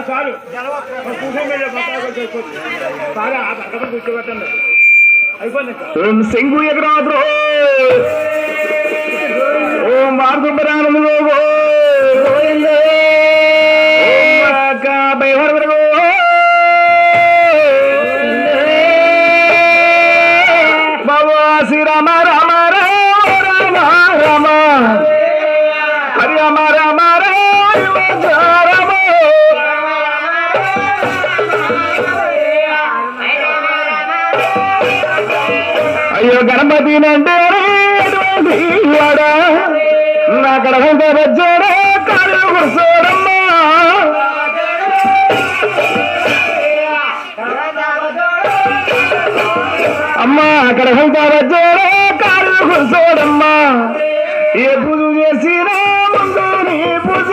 చాలు కూర్చోబెట్టండి అయిపోయింది. శంగు ఎగరాదు ఓం మార్గంబరానంద బాబా శ్రీరామ రామ రామ రామ రామ హరి రామ రామ రామ అయ్యో గణపతి నంటే నా కడగంట వచ్చాడా కాళ్ళు కూర్చోడమ్మా అమ్మా కడగంట వచ్చాడా కాళ్ళు కూర్చోడమ్మా ఏ పూజ చేసినా ముందు నీ పూజ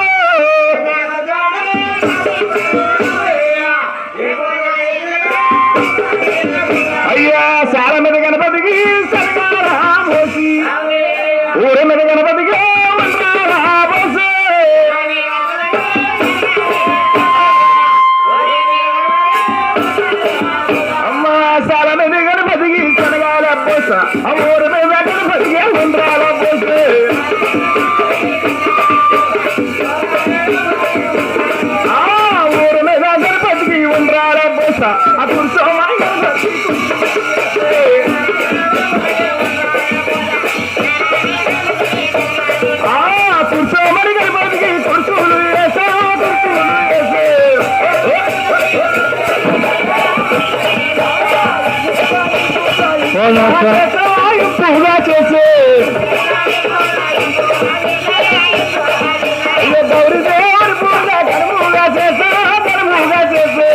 అయ్యా సాల మీద గణపతికి సరిగాసి ఊరి మీద గణపతికి అమ్మా సాల మీద గణపతికి శనగాల పోస ఆ ఊరి మీద గణపతికి ఉండ్రాల పోస ఆ ఊరి మీద గణపతికి ఉండ్రాల పోస ఆ కూర్చోమని కూర్చోమని గణపతికి కొడుకులు వేసా పూజ చేసే గౌరీ దేవుడి పూజ కనుమూగా చేసే కనుమూగా చేసే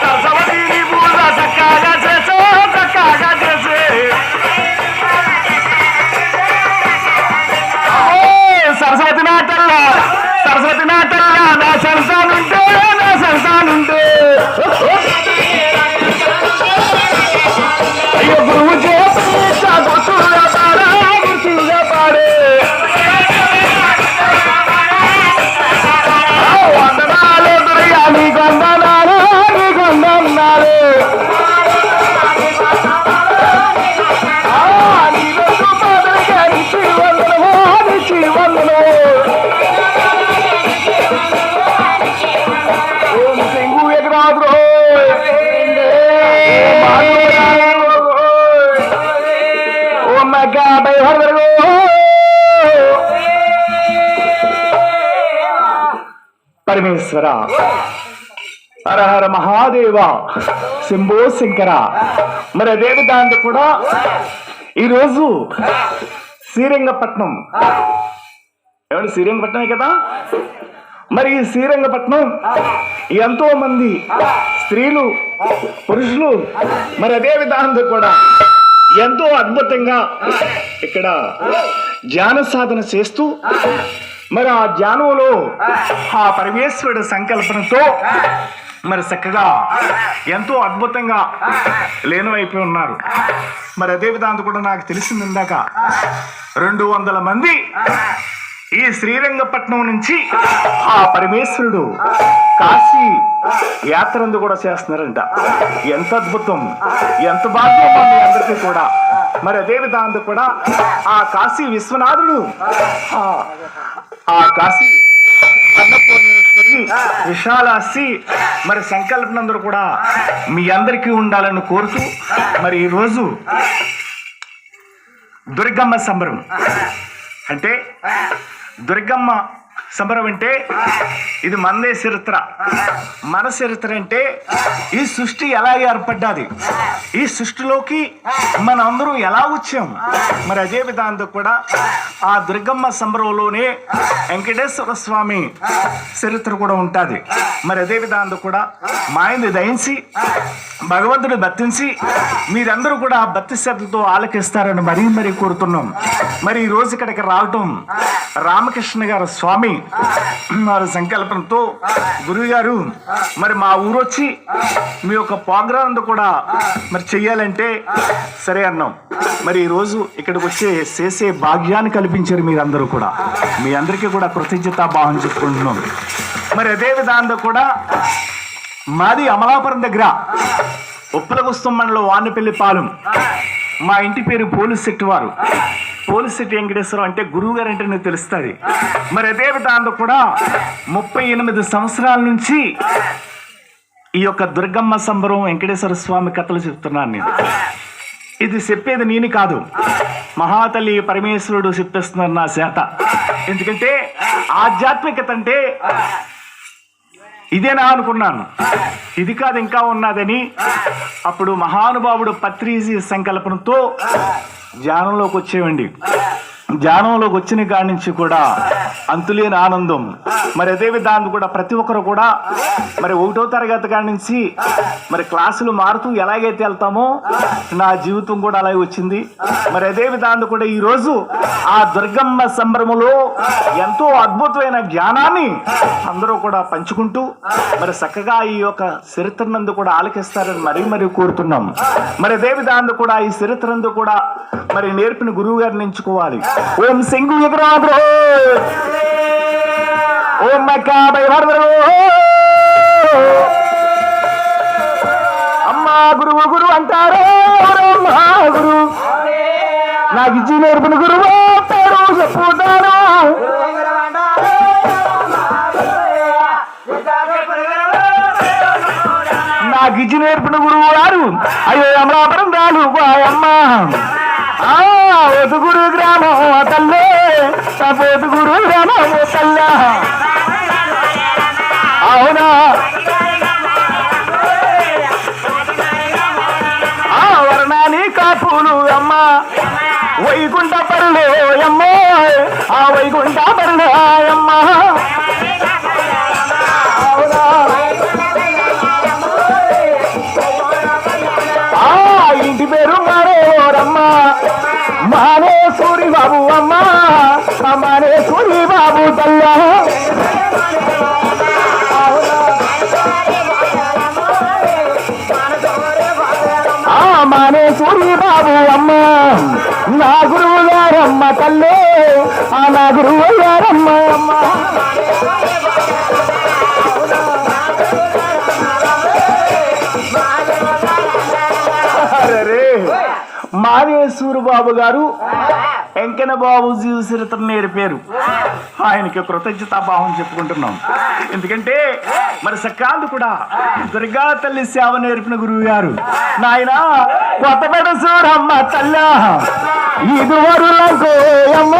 సరస్వతి పూజ చక్కగా చేసే చక్కగా చేసే సరస్వతి నాటల్లా నా సంసానుంటే నా సంసానుంటే అయ్యో గురువు చేసా గుర్తుగా పాడే వందనాలు దుర్గా నీకు వందనాలు నీకు వందనాలు పరమేశ్వర హర హర మహాదేవ శంభో శంకర. మరి అదే విధాంతో కూడా ఈరోజు శ్రీరంగపట్నం ఏమంటే శ్రీరంగపట్నమే కదా. మరి ఈ శ్రీరంగపట్నం ఎంతో మంది స్త్రీలు పురుషులు మరి అదే విధానంతో కూడా ఎంతో అద్భుతంగా ఇక్కడ ధ్యాన సాధన చేస్తూ మరి ఆ ధ్యానంలో ఆ పరమేశ్వరుడు సంకల్పనతో మరి చక్కగా ఎంతో అద్భుతంగా లీనమైపోయి ఉన్నారు. మరి అదే విధాంతో కూడా నాకు తెలిసింది ఇందాక 200 మంది ఈ శ్రీరంగపట్నం నుంచి ఆ పరమేశ్వరుడు కాశీ యాత్రందు కూడా చేస్తున్నారంట. ఎంత అద్భుతం, ఎంత భాగ్యం మీ అందరికీ కూడా. మరి అదే విధాంతో కూడా ఆ కాశీ విశ్వనాథుడు ఆ కాశీ అన్నపూర్ణేశ్వరి విశాలాసి మరి సంకల్పనందరూ కూడా మీ అందరికీ ఉండాలని కోరుతూ మరి ఈరోజు దుర్గమ్మ సంబరం అంటే దుర్గమ్మ సంబరం అంటే ఇది మనదే చరిత్ర. మన చరిత్ర అంటే ఈ సృష్టి ఎలా ఏర్పడ్డది, ఈ సృష్టిలోకి మన అందరూ ఎలా వచ్చాం. మరి అదే విధాంతో కూడా ఆ దుర్గమ్మ సంబరంలోనే వెంకటేశ్వర స్వామి చరిత్ర కూడా ఉంటుంది. మరి అదే విధాంతో కూడా మాయని దయించి భగవంతుని భక్తించి మీరందరూ కూడా భక్తి శ్రద్ధతో ఆలకిస్తారని మరీ కోరుతున్నాం. మరి ఈ రోజు ఇక్కడికి రావటం రామకృష్ణ గారు స్వామి వారి సంకల్పంతో గురువు గారు మరి మా ఊరు వచ్చి మీ యొక్క ప్రోగ్రాం కూడా మరి చెయ్యాలంటే సరే అన్నాం. మరి ఈరోజు ఇక్కడికి వచ్చే చేసే భాగ్యాన్ని కల్పించారు మీరందరూ కూడా. మీ అందరికీ కూడా కృతజ్ఞతా భావం చెప్పుకుంటున్నాం. మరి అదే విధానంలో కూడా మాది అమలాపురం దగ్గర ఉప్పలగుస్తం మండలం వానపల్లి పాలెం. మా ఇంటి పేరు పోలిశెట్టి వారు. పోలిశెట్టి వెంకటేశ్వరం అంటే గురువు గారు అంటే నాకు తెలుస్తుంది. మరి అదే విధానంలో కూడా 38 సంవత్సరాల నుంచి ఈ యొక్క దుర్గమ్మ సంబరం వెంకటేశ్వర స్వామి కథలు చెప్తున్నాను నేను. ఇది చెప్పేది నేను కాదు, మహాతల్లి పరమేశ్వరుడు చెప్పేస్తున్నారు నా చేత. ఎందుకంటే ఆధ్యాత్మికత అంటే ఇదేనా అనుకున్నాను, ఇది కాదు ఇంకా ఉన్నదని. అప్పుడు మహానుభావుడు పత్రిజీ సంకల్పంతో ధ్యానంలోకి వచ్చేవండి. ధ్యానంలోకి వచ్చిన కాడి నుంచి కూడా అంతులేని ఆనందం. మరి అదే విధానం కూడా ప్రతి ఒక్కరు కూడా మరి 1వ తరగతి కాడి నుంచి మరి క్లాసులు మారుతూ ఎలాగైతే వెళ్తామో నా జీవితం కూడా అలాగే వచ్చింది. మరి అదే విధానం కూడా ఈరోజు ఆ దుర్గమ్మ సంబరములో ఎంతో అద్భుతమైన జ్ఞానాన్ని అందరూ కూడా పంచుకుంటూ మరి చక్కగా ఈ యొక్క చరిత్రనందు కూడా ఆలకిస్తారని మరీ కోరుతున్నాం. మరి అదే విధానం కూడా ఈ చరిత్రనందు కూడా మరి నేర్పిన గురువు గారిని ఎంచుకోవాలి. ఓం సింగు ఎదురాద్రో, ఓం మక్కాబై వరదరో, అమ్మా గురువు గురువు అంటారో గురు నాకు ఇచ్చి నేర్పిన గురువు పేరు చెప్పుతాను. నాకు ఇచ్చి నేర్పిన గురువు గారు అయ్యో అమలాపురం రాలు అమ్మ ఒతుగురు గ్రామం తల్లే, ఒతుగురు గ్రామం తల్ల. అవునా వర్ణాని కాపులు అమ్మ వైకుంఠ పరులే అమ్మ, ఆ వైకుంఠ పరులే అమ్మ. ఇంటి పేరు మారేరమ్మ, మానేశ్వరి బాబు అమ్మ, మానేశ్వరి బాబు తల్ల. మానేశ్వరి బాబు అమ్మ నా గురువు గారమ్మ తల్లే, నా గురువు గారమ్మ అమ్మ. మానేశ్వరు బాబు గారు వెంకన్న బాబు జీవ చరిత్ర నేర్పారు. ఆయనకి కృతజ్ఞతాభావం చెప్పుకుంటున్నాం. ఎందుకంటే మరి సకాంత్ కూడా దుర్గా తల్లి సేవ నేర్పిన గురువు గారు. నాయన కొత్తపేట చూడమ్మ తల్ల, 5 వారులకోయమ్మ,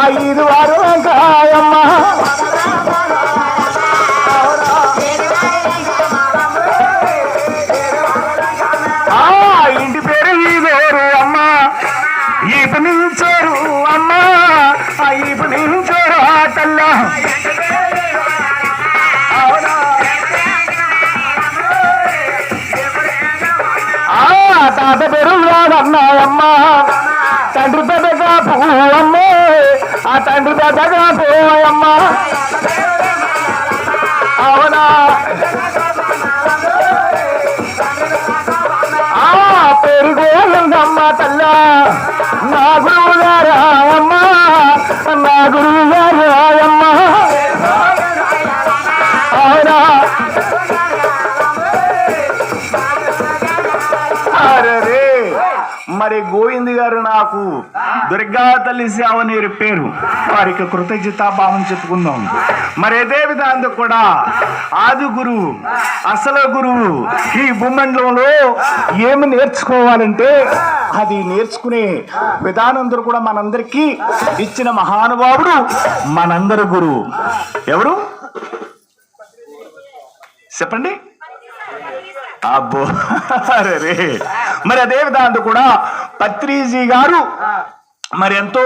ఆ 5 వారులకాయమ్మ. ఇంటి పేరు ఈవేరు అమ్మ, ఈపు నించోరు అమ్మ, ఆ ఈపు నించోరు ఆ తల్ల. తాత పేరు రాదన్నాయమ్మ, తండ్రి పెద్దగా పోవమ్మ, ఆ తండ్రి పెద్దగా పోయమ్మ. అవునా పేరు గోవిందమ్మ తల్ల, నా గురువు గారాయమ్మ, నా గురువు గారాయమ్మ. అవునా అరే మరి గోవింద్ గారు నాకు దుర్గా తల్లి సేవ నేర్పారు. వారికి కృతజ్ఞతాభావం చెప్పుకుందాం. మరి అదే విధానం కూడా ఆది గురువు, అసలు గురువు ఈ భూమండలంలో ఏమి నేర్చుకోవాలంటే అది నేర్చుకునే విధానం కూడా మనందరికీ ఇచ్చిన మహానుభావుడు మనందరి గురువు. ఎవరు చెప్పండి? అబ్బో అరే మరి అదే విధానం కూడా పత్రిజీ గారు మరి ఎంతో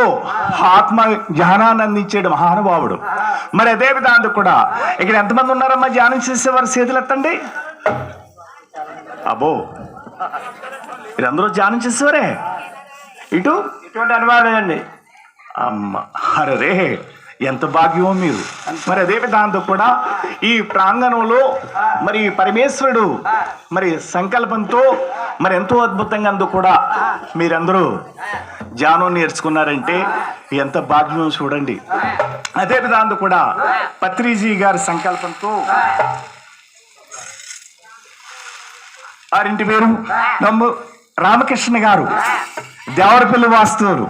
ఆత్మ ధ్యానాన్ని అందించాడు మహానుభావుడు. మరి అదే విధానం కూడా ఇక్కడ ఎంతమంది ఉన్నారమ్మా ధ్యానం చేసేవారు? చేతులు ఎత్తండి. అబ్బో మీరందరూ ధ్యానం చేసేవారే? ఇటువంటి అనుమానం అండి. అమ్మ అరే ఎంత భాగ్యమో మీరు. మరి అదే విధాంతో కూడా ఈ ప్రాంగణంలో మరి పరమేశ్వరుడు మరి సంకల్పంతో మరి ఎంతో అద్భుతంగా అందు కూడా మీరందరూ ధ్యానం నేర్చుకున్నారంటే ఎంత భాగ్యమో చూడండి. అదే విధాంతో కూడా పత్రిజీ గారి సంకల్పంతో వారింటి పేరు రామకృష్ణ గారు, దేవరపల్లి వాస్తవులు.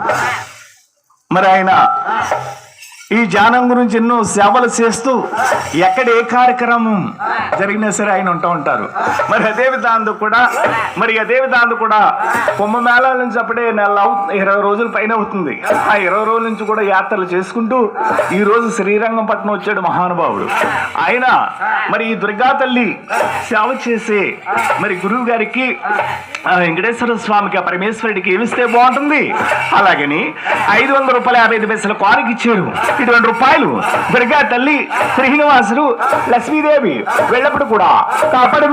మరి ఆయన ఈ ధ్యానం గురించి ఎన్నో సేవలు చేస్తూ ఎక్కడ ఏ కార్యక్రమం జరిగినా సరే ఆయన ఉంటూ ఉంటారు. మరి అదే విధాంతో కూడా కుంభమేళాల నుంచి అప్పుడే 20 రోజుల పైన అవుతుంది. ఆ 20 రోజుల నుంచి కూడా యాత్రలు చేసుకుంటూ ఈ రోజు శ్రీరంగపట్నం వచ్చాడు మహానుభావుడు. ఆయన మరి ఈ దుర్గా తల్లి సేవ చేసే మరి గురువు గారికి వెంకటేశ్వర స్వామికి పరమేశ్వరుడికి ఏమిస్తే బాగుంటుంది, అలాగని 500 రూపాయలు 55 పైసలు కానుక ఇచ్చారు. 20 రూపాయలు దుర్గా తల్లి, శ్రీనివాసుడు, లక్ష్మీదేవి వెళ్ళప్పుడు కూడా కాపాడు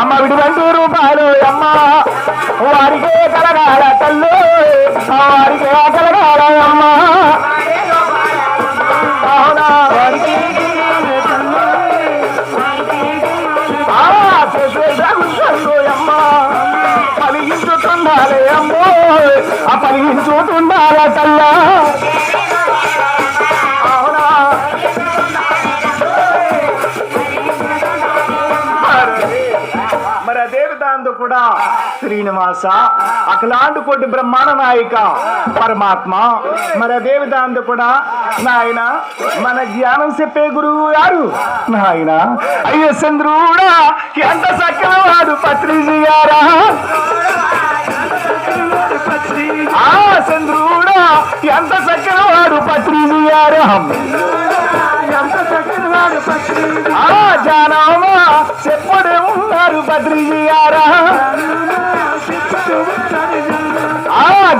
అమ్మ 20 రూపాయలు అమ్మ వారికే కలగాల తల్లు, వారికే కలగాల అమ్మ పలిగించుతుండాలి అమ్మో, ఆ పలిగించుతుండాల తల్లా. మరి అదే విధాంతో కూడా శ్రీనివాస అఖిలాంటి కోటి బ్రహ్మాండ నాయక పరమాత్మ. మరి అదే విధాంతో కూడా నాయన మన జ్ఞానం చెప్పే గురువు గారు నాయన అయ్యో చంద్రుడా ఎంత చక్కనవాడు పత్రిజీ గారా, చంద్రుడా ఎంత చక్కనవాడు పత్రిజీ గారా, జానమా చెప్పుడే ఉన్నారు పత్రిజీ గారా.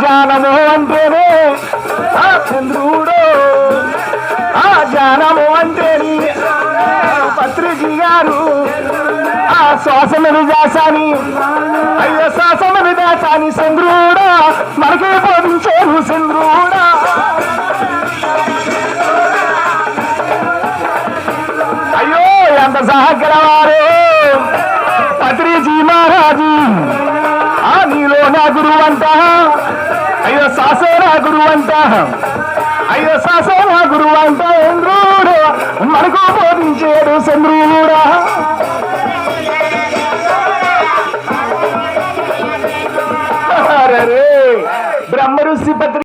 జానము అంటేనే చంద్రుడు, జానము అంటేనే పత్రిజీ గారు. శ్వాసమని దాసాని అయ్యో శ్వాసమని దాసాని చంద్రుడా మనకే బోధించారు చంద్రుడా. అయ్యో ఎంత సహకరవారు పత్రిజీ మహారాజు, నీలో నా గురువు అంట, అయ్యో సాసో నా గురువు అంట, అయ్యో సాసో నా గురువు అంట చంద్రుడు మనకు బోధించాడు చంద్రుడా. బ్రహ్మ ఋషి పత్రి